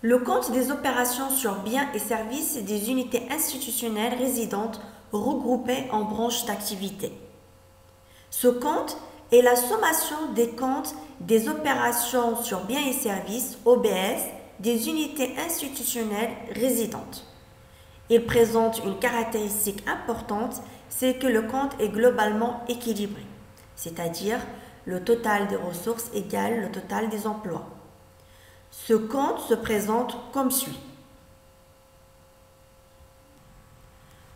Le compte des opérations sur biens et services des unités institutionnelles résidentes regroupées en branches d'activité. Ce compte est la sommation des comptes des opérations sur biens et services, OBS, des unités institutionnelles résidentes. Il présente une caractéristique importante, c'est que le compte est globalement équilibré, c'est-à-dire le total des ressources égale le total des emplois. Ce compte se présente comme suit.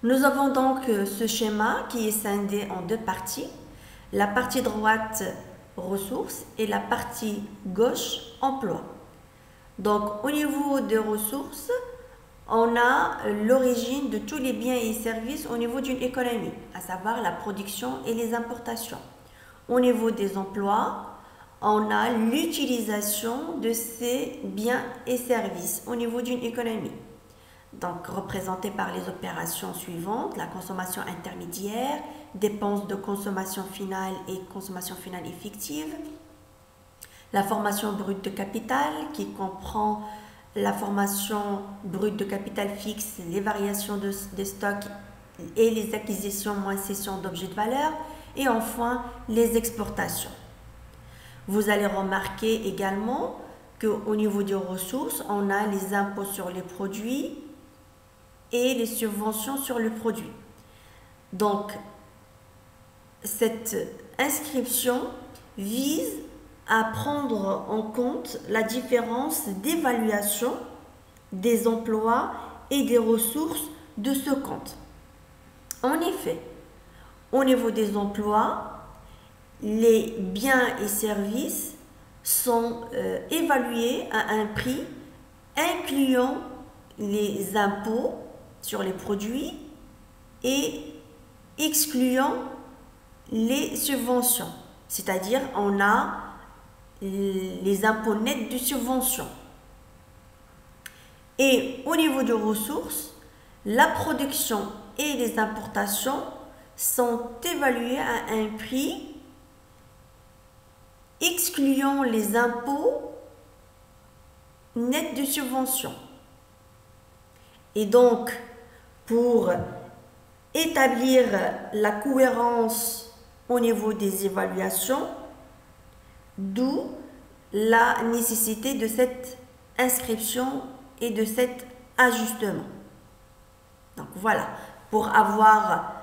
Nous avons donc ce schéma qui est scindé en deux parties. La partie droite, ressources, et la partie gauche, emploi. Donc, au niveau des ressources, on a l'origine de tous les biens et services au niveau d'une économie, à savoir la production et les importations. Au niveau des emplois, on a l'utilisation de ces biens et services au niveau d'une économie. Donc, représenté par les opérations suivantes, la consommation intermédiaire, dépenses de consommation finale et consommation finale effective, la formation brute de capital qui comprend la formation brute de capital fixe, les variations des stocks et les acquisitions moins cession d'objets de valeur, et enfin les exportations. Vous allez remarquer également qu'au niveau des ressources, on a les impôts sur les produits et les subventions sur le produit. Donc, cette inscription vise à prendre en compte la différence d'évaluation des emplois et des ressources de ce compte. En effet, au niveau des emplois, les biens et services sont évalués à un prix incluant les impôts sur les produits et excluant les subventions. C'est-à-dire, on a les impôts nets de subvention. Et au niveau des ressources, la production et les importations sont évaluées à un prix excluant les impôts nets de subvention. Et donc, pour établir la cohérence au niveau des évaluations, d'où la nécessité de cette inscription et de cet ajustement. Donc voilà, pour avoir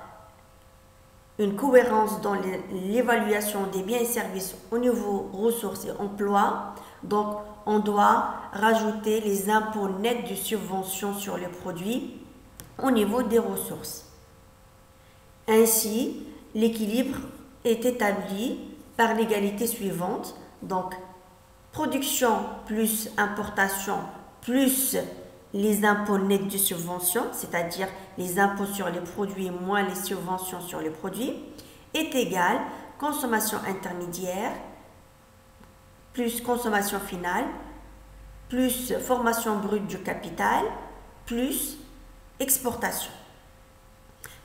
une cohérence dans l'évaluation des biens et services au niveau ressources et emplois, donc on doit rajouter les impôts nets de subvention sur les produits au niveau des ressources. Ainsi, l'équilibre est établi par l'égalité suivante, donc production plus importation plus les impôts nets de subvention, c'est-à-dire les impôts sur les produits moins les subventions sur les produits, est égal consommation intermédiaire plus consommation finale plus formation brute du capital plus exportation.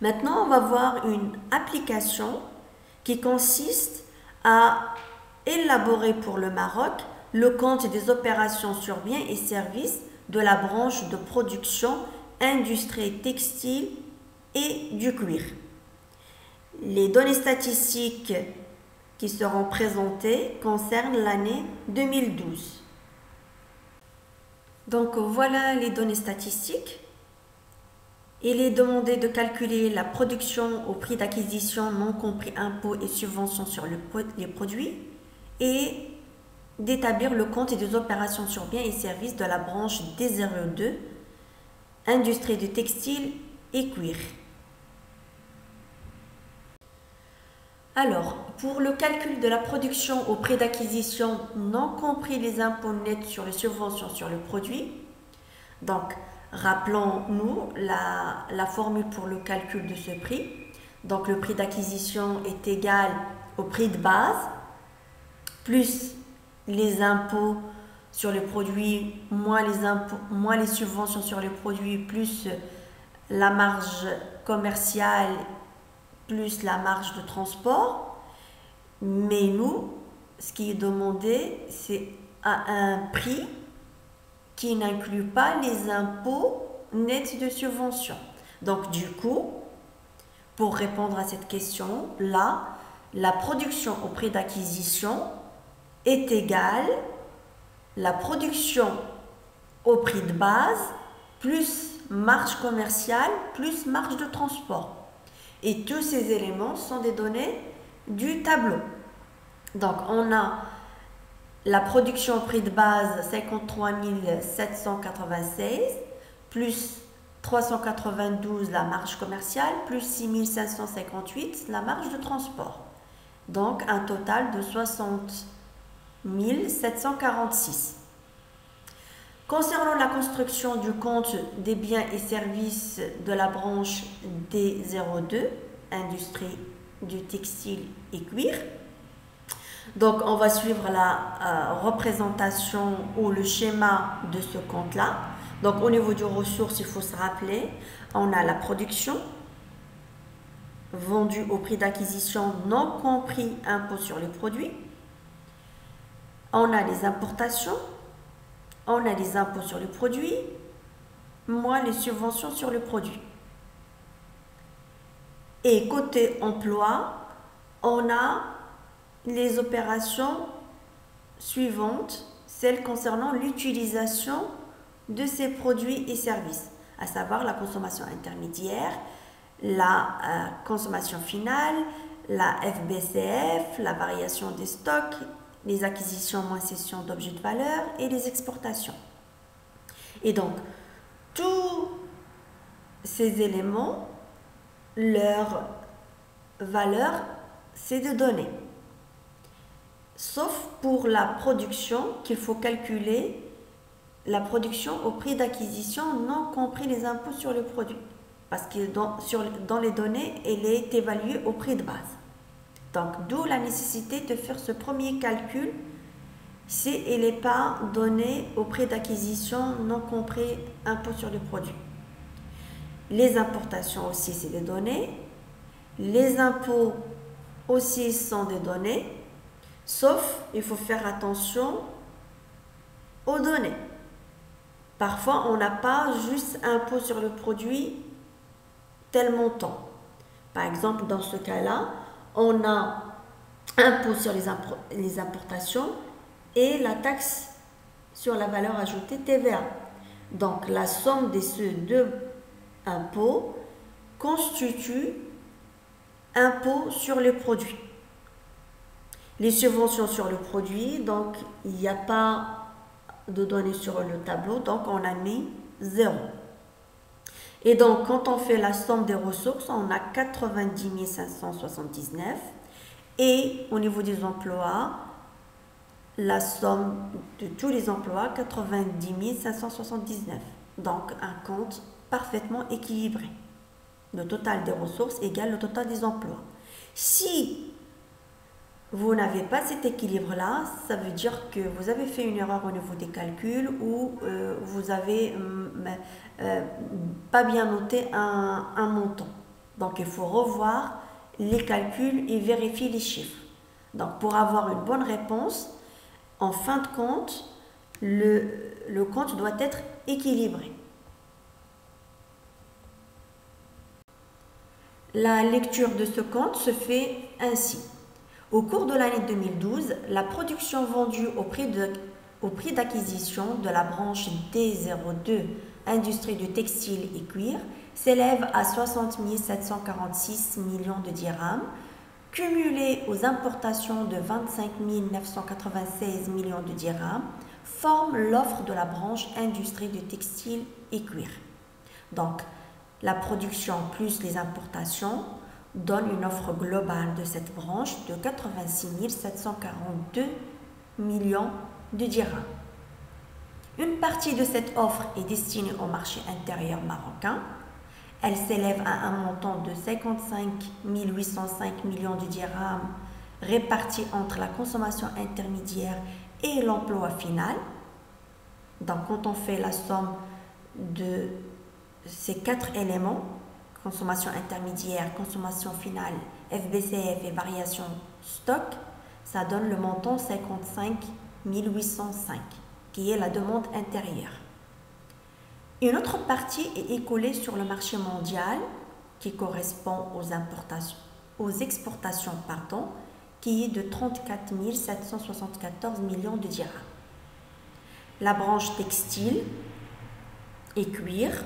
Maintenant, on va voir une application qui consiste à élaborer pour le Maroc le compte des opérations sur biens et services de la branche de production, industrie textile et du cuir. Les données statistiques qui seront présentées concernent l'année 2012. Donc voilà les données statistiques. Il est demandé de calculer la production au prix d'acquisition non compris impôts et subventions sur les produits et d'établir le compte des opérations sur biens et services de la branche D02, industrie du textile et cuir. Alors, pour le calcul de la production au prix d'acquisition non compris les impôts nets sur les subventions sur le produit, donc rappelons-nous la formule pour le calcul de ce prix. Donc le prix d'acquisition est égal au prix de base plus les impôts sur les produits moins les subventions sur les produits plus la marge commerciale plus la marge de transport. Mais nous, ce qui est demandé, c'est à un prix qui n'inclut pas les impôts nets de subvention. Donc du coup, pour répondre à cette question, là, la production au prix d'acquisition est égale la production au prix de base plus marge commerciale plus marge de transport. Et tous ces éléments sont des données du tableau. Donc on a la production au prix de base 53 796 plus 392 la marge commerciale plus 6 558 la marge de transport. Donc un total de 60 746. Concernant la construction du compte des biens et services de la branche D02, industrie du textile et cuir, donc on va suivre la représentation ou le schéma de ce compte-là. Donc au niveau des ressources, il faut se rappeler, on a la production vendue au prix d'acquisition non compris impôt sur les produits. On a les importations, on a les impôts sur les produits, moins les subventions sur le produit. Et côté emploi, on a les opérations suivantes, celles concernant l'utilisation de ces produits et services, à savoir la consommation intermédiaire, la consommation finale, la FBCF, la variation des stocks, les acquisitions moins cession d'objets de valeur et les exportations. Et donc, tous ces éléments, leur valeur, c'est de données. Sauf pour la production, qu'il faut calculer la production au prix d'acquisition, non compris les impôts sur le produit. Parce que dans les données, elle est évaluée au prix de base. Donc, d'où la nécessité de faire ce premier calcul si elle n'est pas donnée au prix d'acquisition, non compris impôt sur le produit. Les importations aussi, c'est des données. Les impôts aussi sont des données. Sauf, il faut faire attention aux données. Parfois, on n'a pas juste impôt sur le produit tel montant. Par exemple, dans ce cas-là, on a impôt sur les importations et la taxe sur la valeur ajoutée TVA. Donc, la somme de ces deux impôts constitue impôt sur les produits. Les subventions sur le produit, donc il n'y a pas de données sur le tableau, donc on a mis 0. Et donc quand on fait la somme des ressources, on a 90 579 et au niveau des emplois, la somme de tous les emplois, 90 579. Donc un compte parfaitement équilibré. Le total des ressources égale le total des emplois. Si vous n'avez pas cet équilibre-là, ça veut dire que vous avez fait une erreur au niveau des calculs ou vous avez pas bien noté un montant. Donc, il faut revoir les calculs et vérifier les chiffres. Donc, pour avoir une bonne réponse, en fin de compte, le compte doit être équilibré. La lecture de ce compte se fait ainsi. Au cours de l'année 2012, la production vendue au prix d'acquisition de la branche D02, industrie du textile et cuir, s'élève à 60 746 millions de dirhams, cumulée aux importations de 25 996 millions de dirhams, forme l'offre de la branche industrie du textile et cuir. Donc, la production plus les importations donne une offre globale de cette branche de 86 742 millions de dirhams. Une partie de cette offre est destinée au marché intérieur marocain. Elle s'élève à un montant de 55 805 millions de dirhams répartis entre la consommation intermédiaire et l'emploi final. Donc, quand on fait la somme de ces quatre éléments, consommation intermédiaire, consommation finale, FBCF et variation stock, ça donne le montant 55 805, qui est la demande intérieure. Une autre partie est écoulée sur le marché mondial qui correspond aux exportations, qui est de 34 774 millions de dirhams. La branche textile et cuir,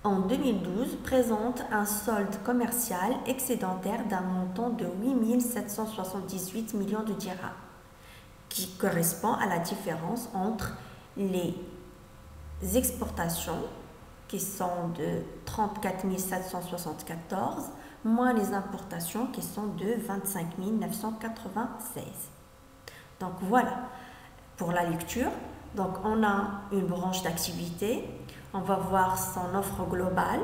en 2012, présente un solde commercial excédentaire d'un montant de 8 778 millions de dirhams, qui correspond à la différence entre les exportations, qui sont de 34 774, moins les importations, qui sont de 25 996. Donc voilà, pour la lecture. Donc on a une branche d'activité, on va voir son offre globale,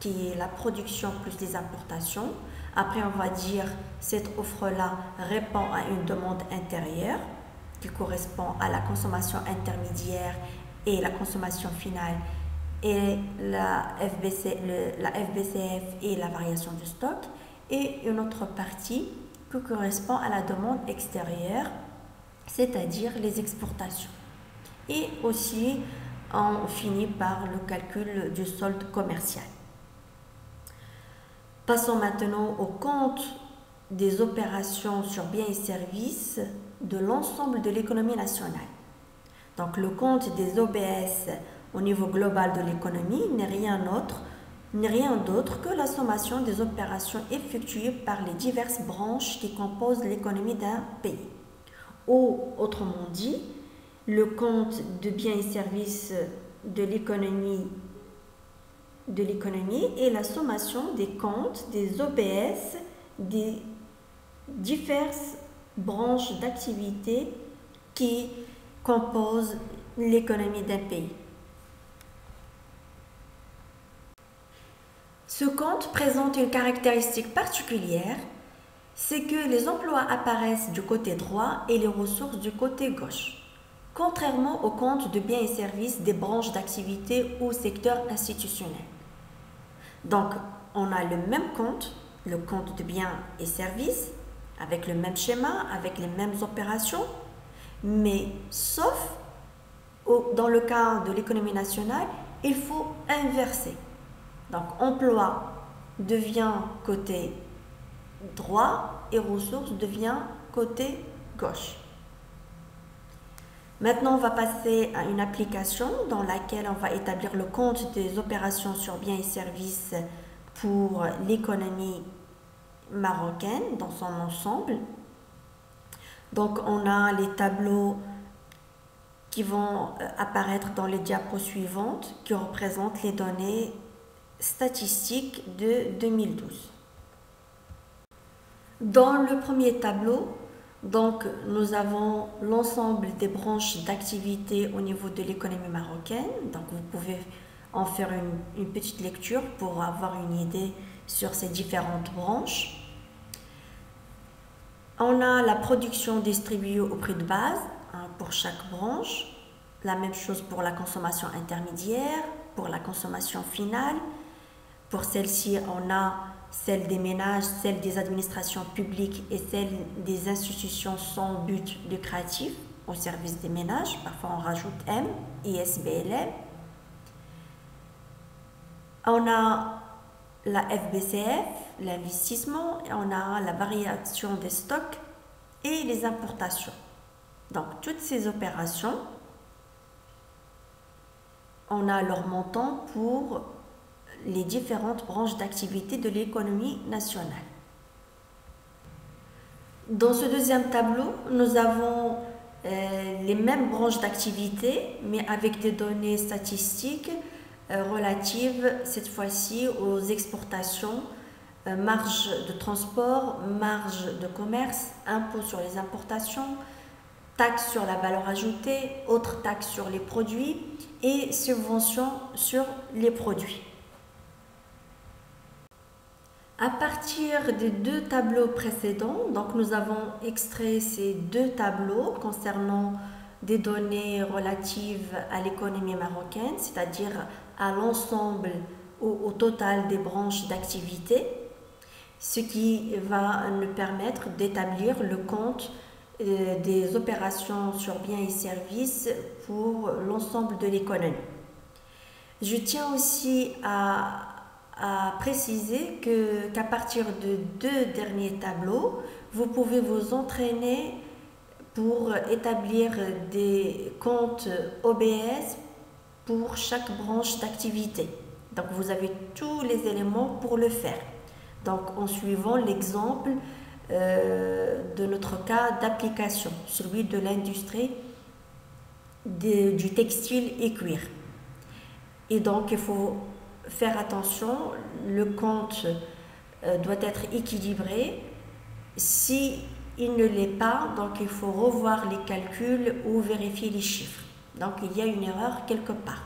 qui est la production plus les importations. Après, on va dire cette offre-là répond à une demande intérieure, qui correspond à la consommation intermédiaire et la consommation finale, et la FBCF et la variation du stock, et une autre partie qui correspond à la demande extérieure, c'est-à-dire les exportations. Et aussi, on finit par le calcul du solde commercial. Passons maintenant au compte des opérations sur biens et services de l'ensemble de l'économie nationale. Donc le compte des OBS au niveau global de l'économie n'est rien d'autre que la sommation des opérations effectuées par les diverses branches qui composent l'économie d'un pays. Ou autrement dit, le compte de biens et services de l'économie est la sommation des comptes des OBS des diverses branches d'activité qui composent l'économie d'un pays. Ce compte présente une caractéristique particulière, c'est que les emplois apparaissent du côté droit et les ressources du côté gauche, contrairement au compte de biens et services des branches d'activité ou secteur institutionnel. Donc, on a le même compte, le compte de biens et services, avec le même schéma, avec les mêmes opérations, mais sauf dans le cas de l'économie nationale, il faut inverser. Donc, emploi devient côté droit et ressources devient côté gauche. Maintenant, on va passer à une application dans laquelle on va établir le compte des opérations sur biens et services pour l'économie marocaine dans son ensemble. Donc, on a les tableaux qui vont apparaître dans les diapos suivantes qui représentent les données statistiques de 2012. Dans le premier tableau, donc, nous avons l'ensemble des branches d'activité au niveau de l'économie marocaine. Donc, vous pouvez en faire une petite lecture pour avoir une idée sur ces différentes branches. On a la production distribuée au prix de base pour chaque branche. La même chose pour la consommation intermédiaire, pour la consommation finale. Pour celle-ci, on a celle des ménages, celle des administrations publiques et celle des institutions sans but lucratif au service des ménages. Parfois, on rajoute M, ISBLM. On a la FBCF, l'investissement, et on a la variation des stocks et les importations. Donc, toutes ces opérations, on a leur montant pour les différentes branches d'activité de l'économie nationale. Dans ce deuxième tableau, nous avons les mêmes branches d'activité, mais avec des données statistiques relatives cette fois-ci aux exportations, marge de transport, marge de commerce, impôts sur les importations, taxes sur la valeur ajoutée, autres taxes sur les produits et subventions sur les produits. À partir des deux tableaux précédents, donc nous avons extrait ces deux tableaux concernant des données relatives à l'économie marocaine, c'est-à-dire à l'ensemble ou au total des branches d'activité, ce qui va nous permettre d'établir le compte des opérations sur biens et services pour l'ensemble de l'économie. Je tiens aussi à préciser qu'à partir de 2 derniers tableaux, vous pouvez vous entraîner pour établir des comptes OBS pour chaque branche d'activité. Donc vous avez tous les éléments pour le faire. Donc en suivant l'exemple de notre cas d'application, celui de l'industrie du textile et cuir. Et donc il faut faire attention, le compte doit être équilibré. Si il ne l'est pas, donc il faut revoir les calculs ou vérifier les chiffres. Donc il y a une erreur quelque part.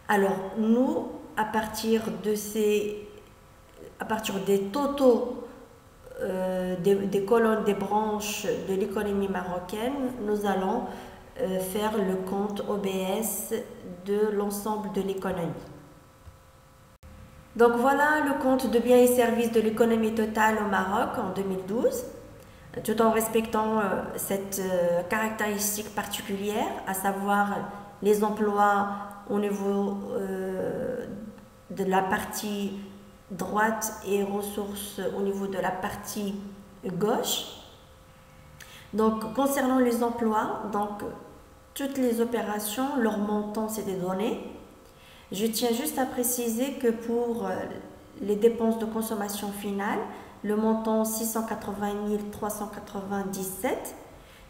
Alors nous, à partir des totaux des colonnes, des branches de l'économie marocaine, nous allons faire le compte OBS de l'ensemble de l'économie. Donc voilà le compte de biens et services de l'économie totale au Maroc en 2012, tout en respectant cette caractéristique particulière, à savoir les emplois au niveau de la partie droite et ressources au niveau de la partie gauche. Donc concernant les emplois, donc toutes les opérations, leur montant c'est des données. Je tiens juste à préciser que pour les dépenses de consommation finale, le montant 680 397,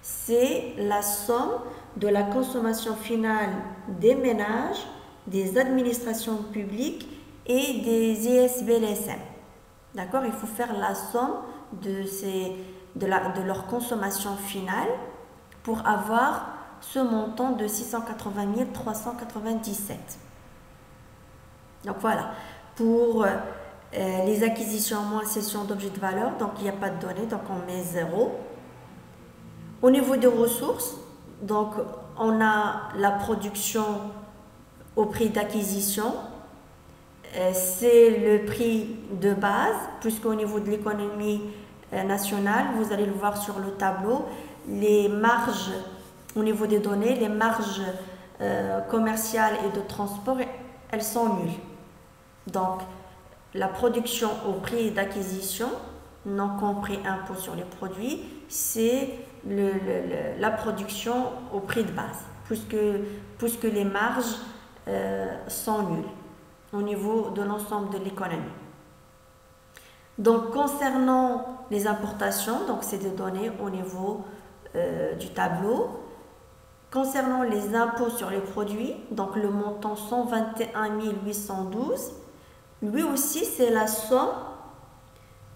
c'est la somme de la consommation finale des ménages, des administrations publiques et des ISBLSM. D'accord? Il faut faire la somme de leur consommation finale pour avoir ce montant de 680 397. Donc voilà, pour les acquisitions moins cession d'objets de valeur, donc il n'y a pas de données, donc on met 0. Au niveau des ressources, donc on a la production au prix d'acquisition, c'est le prix de base, puisqu'au niveau de l'économie nationale, vous allez le voir sur le tableau, les marges au niveau des données, les marges commerciales et de transport, elles sont nulles. Donc, la production au prix d'acquisition, non compris impôt sur les produits, c'est la production au prix de base, puisque les marges sont nulles au niveau de l'ensemble de l'économie. Donc, concernant les importations, donc c'est des données au niveau du tableau. Concernant les impôts sur les produits, donc le montant 121 812, lui aussi c'est la somme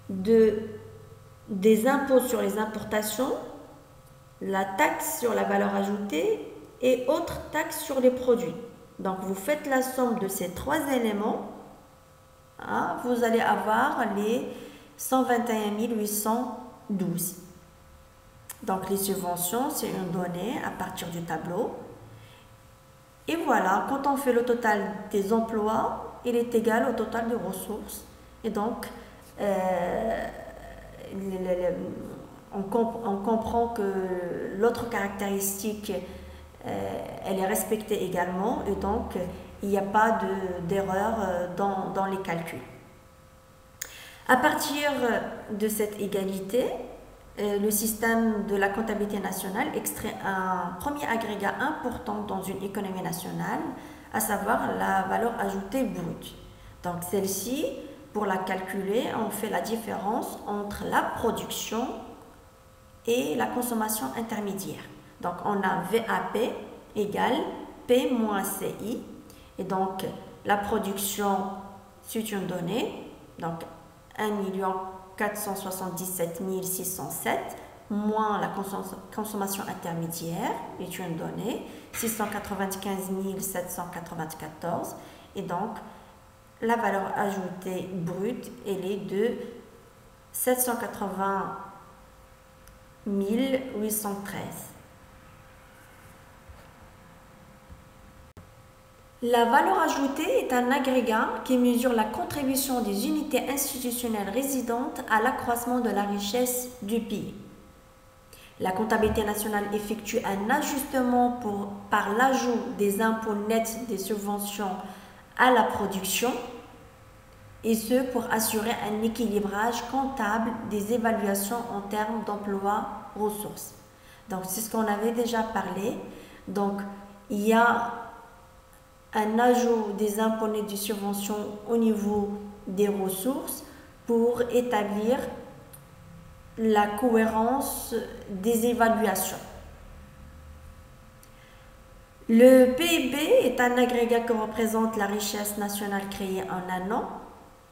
des impôts sur les importations, la taxe sur la valeur ajoutée et autres taxes sur les produits. Donc vous faites la somme de ces 3 éléments, hein, vous allez avoir les 121 812. Donc les subventions, c'est une donnée à partir du tableau. Et voilà, quand on fait le total des emplois, il est égal au total des ressources. Et donc, on comprend que l'autre caractéristique, elle est respectée également. Et donc, il n'y a pas d'erreur dans les calculs. À partir de cette égalité, le système de la comptabilité nationale extrait un premier agrégat important dans une économie nationale, à savoir la valeur ajoutée brute. Donc celle-ci, pour la calculer, on fait la différence entre la production et la consommation intermédiaire. Donc on a VAP égale P moins CI, et donc la production, c'est une donnée, donc 1 477 607 moins la consommation intermédiaire est une donnée, 695 794, et donc la valeur ajoutée brute, elle est de 780 813. La valeur ajoutée est un agrégat qui mesure la contribution des unités institutionnelles résidentes à l'accroissement de la richesse du pays. La comptabilité nationale effectue un ajustement par l'ajout des impôts nets des subventions à la production, et ce pour assurer un équilibrage comptable des évaluations en termes d'emploi-ressources. Donc c'est ce qu'on avait déjà parlé. Donc il y a un ajout des impôts nets de subventions au niveau des ressources pour établir la cohérence des évaluations. Le PIB est un agrégat qui représente la richesse nationale créée en un an.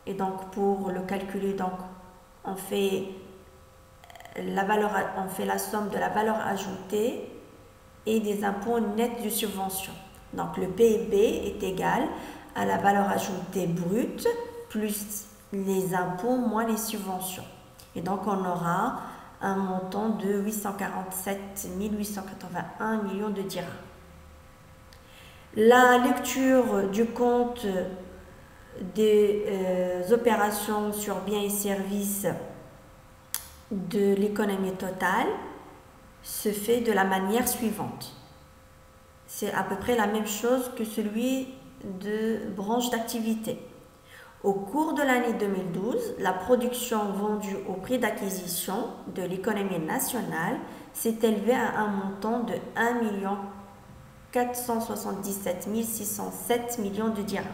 Et donc pour le calculer, donc on fait la somme de la valeur ajoutée et des impôts nets de subvention. Donc le PIB est égal à la valeur ajoutée brute plus les impôts moins les subventions. Et donc on aura un montant de 847 881 millions de dirhams. La lecture du compte des opérations sur biens et services de l'économie totale se fait de la manière suivante. C'est à peu près la même chose que celui de branche d'activité. Au cours de l'année 2012, la production vendue au prix d'acquisition de l'économie nationale s'est élevée à un montant de 1 477 607 millions de dirhams.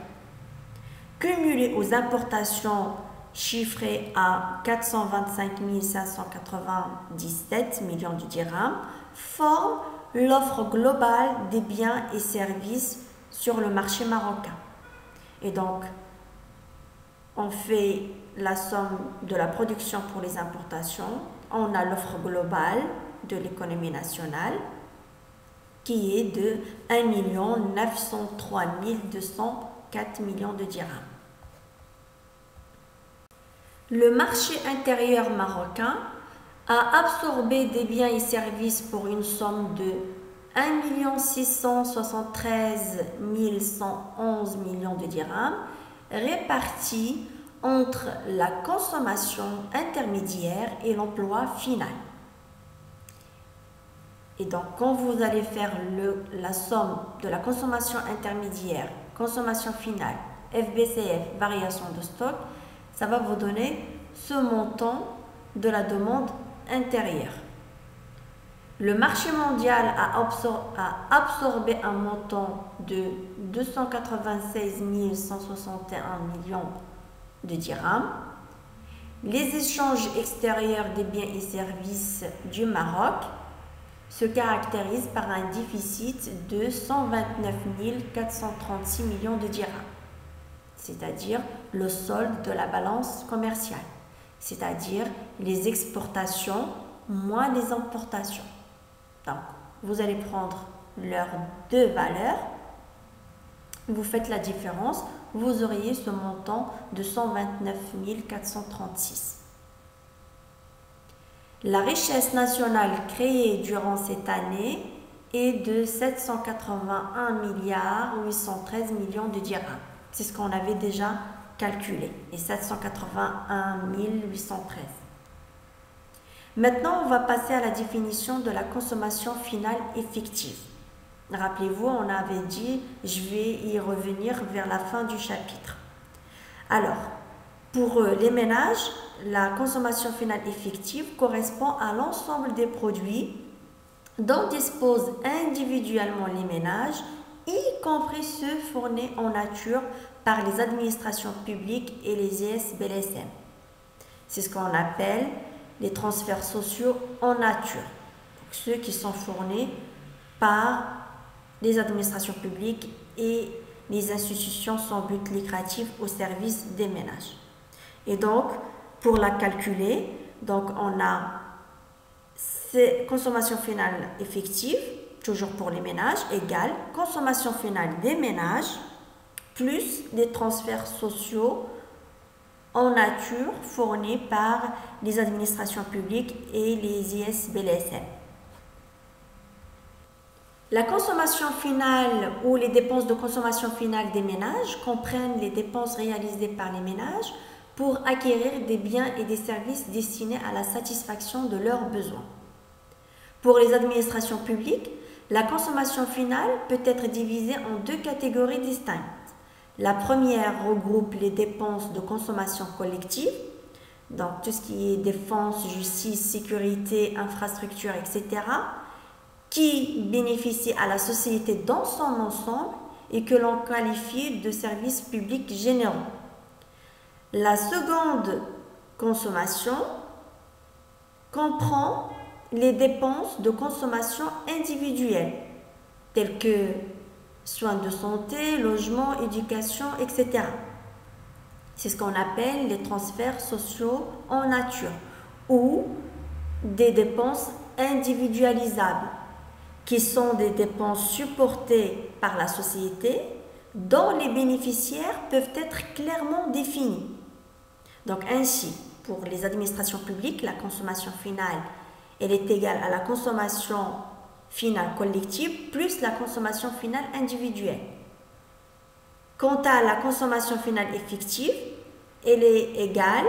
Cumulé aux importations chiffrées à 425 597 millions de dirhams, forme l'offre globale des biens et services sur le marché marocain. Et donc, on fait la somme de la production pour les importations, on a l'offre globale de l'économie nationale qui est de 1 903 204 millions de dirhams. Le marché intérieur marocain a absorbé des biens et services pour une somme de 1 673 111 millions de dirhams répartis entre la consommation intermédiaire et l'emploi final. Et donc, quand vous allez faire la somme de la consommation intermédiaire, consommation finale, FBCF, variation de stock, ça va vous donner ce montant de la demande intérieure. Le marché mondial a absorbé un montant de 296 161 millions de dirhams. Les échanges extérieurs des biens et services du Maroc se caractérisent par un déficit de 129 436 millions de dirhams, c'est-à-dire le solde de la balance commerciale, c'est-à-dire les exportations moins les importations. Donc, vous allez prendre leurs deux valeurs, vous faites la différence, vous auriez ce montant de 129 436. La richesse nationale créée durant cette année est de 781 813 millions de dirhams. C'est ce qu'on avait déjà calculé, et 781 813. Maintenant, on va passer à la définition de la consommation finale effective. Rappelez-vous, on avait dit, je vais y revenir vers la fin du chapitre. Alors, pour les ménages, la consommation finale effective correspond à l'ensemble des produits dont disposent individuellement les ménages, y compris ceux fournis en nature par les administrations publiques et les IS-BLSM. C'est ce qu'on appelle les transferts sociaux en nature, donc ceux qui sont fournis par les administrations publiques et les institutions sans but lucratif au service des ménages. Et donc, pour la calculer, donc on a ces consommation finale effective, toujours pour les ménages, égale consommation finale des ménages plus les transferts sociaux en nature fournis par les administrations publiques et les IS-BLSM. La consommation finale ou les dépenses de consommation finale des ménages comprennent les dépenses réalisées par les ménages pour acquérir des biens et des services destinés à la satisfaction de leurs besoins. Pour les administrations publiques, la consommation finale peut être divisée en deux catégories distinctes. La première regroupe les dépenses de consommation collective, donc tout ce qui est défense, justice, sécurité, infrastructure, etc., qui bénéficient à la société dans son ensemble et que l'on qualifie de services publics généraux. La seconde consommation comprend les dépenses de consommation individuelle, telles que soins de santé, logement, éducation, etc. C'est ce qu'on appelle les transferts sociaux en nature ou des dépenses individualisables, qui sont des dépenses supportées par la société dont les bénéficiaires peuvent être clairement définis. Donc ainsi, pour les administrations publiques, la consommation finale, elle est égale à la consommation finale collective plus la consommation finale individuelle. Quant à la consommation finale effective, elle est égale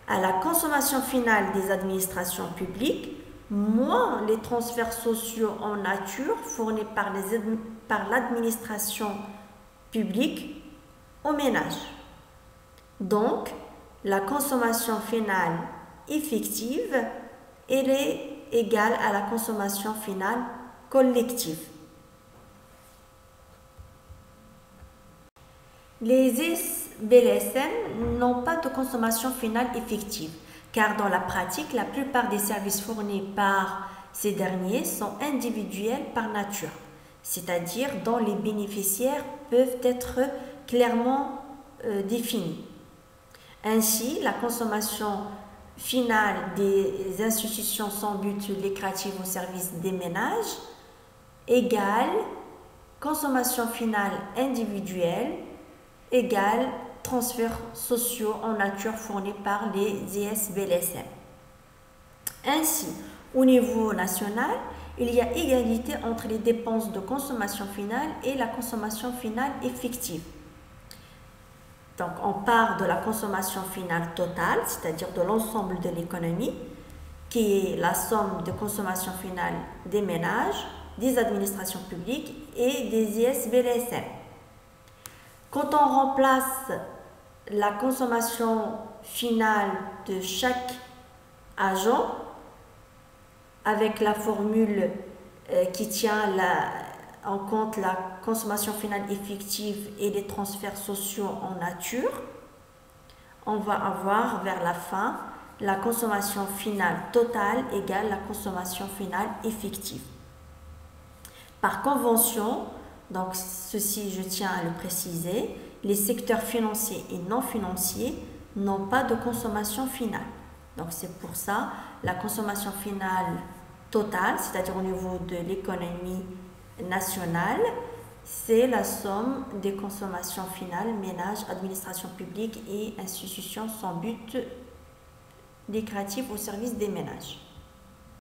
à la consommation finale des administrations publiques moins les transferts sociaux en nature fournis par l'administration publique aux ménages. Donc, la consommation finale effective, elle est égale à la consommation finale collective. Les SBLSM n'ont pas de consommation finale effective, car dans la pratique, la plupart des services fournis par ces derniers sont individuels par nature, c'est-à-dire dont les bénéficiaires peuvent être clairement définis. Ainsi, la consommation finale des institutions sans but lucratif au service des ménages égale consommation finale individuelle égale transferts sociaux en nature fournis par les SBLSM. Ainsi, au niveau national, il y a égalité entre les dépenses de consommation finale et la consommation finale effective. Donc, on part de la consommation finale totale, c'est-à-dire de l'ensemble de l'économie, qui est la somme de consommation finale des ménages, des administrations publiques et des SBLSM. Quand on remplace la consommation finale de chaque agent avec la formule qui tient en compte la consommation finale effective et les transferts sociaux en nature, on va avoir vers la fin la consommation finale totale égale la consommation finale effective. Par convention, donc ceci je tiens à le préciser, les secteurs financiers et non financiers n'ont pas de consommation finale. Donc c'est pour ça la consommation finale totale, c'est-à-dire au niveau de l'économie nationale, c'est la somme des consommations finales, ménages, administration publique et institutions sans but lucratif au service des ménages.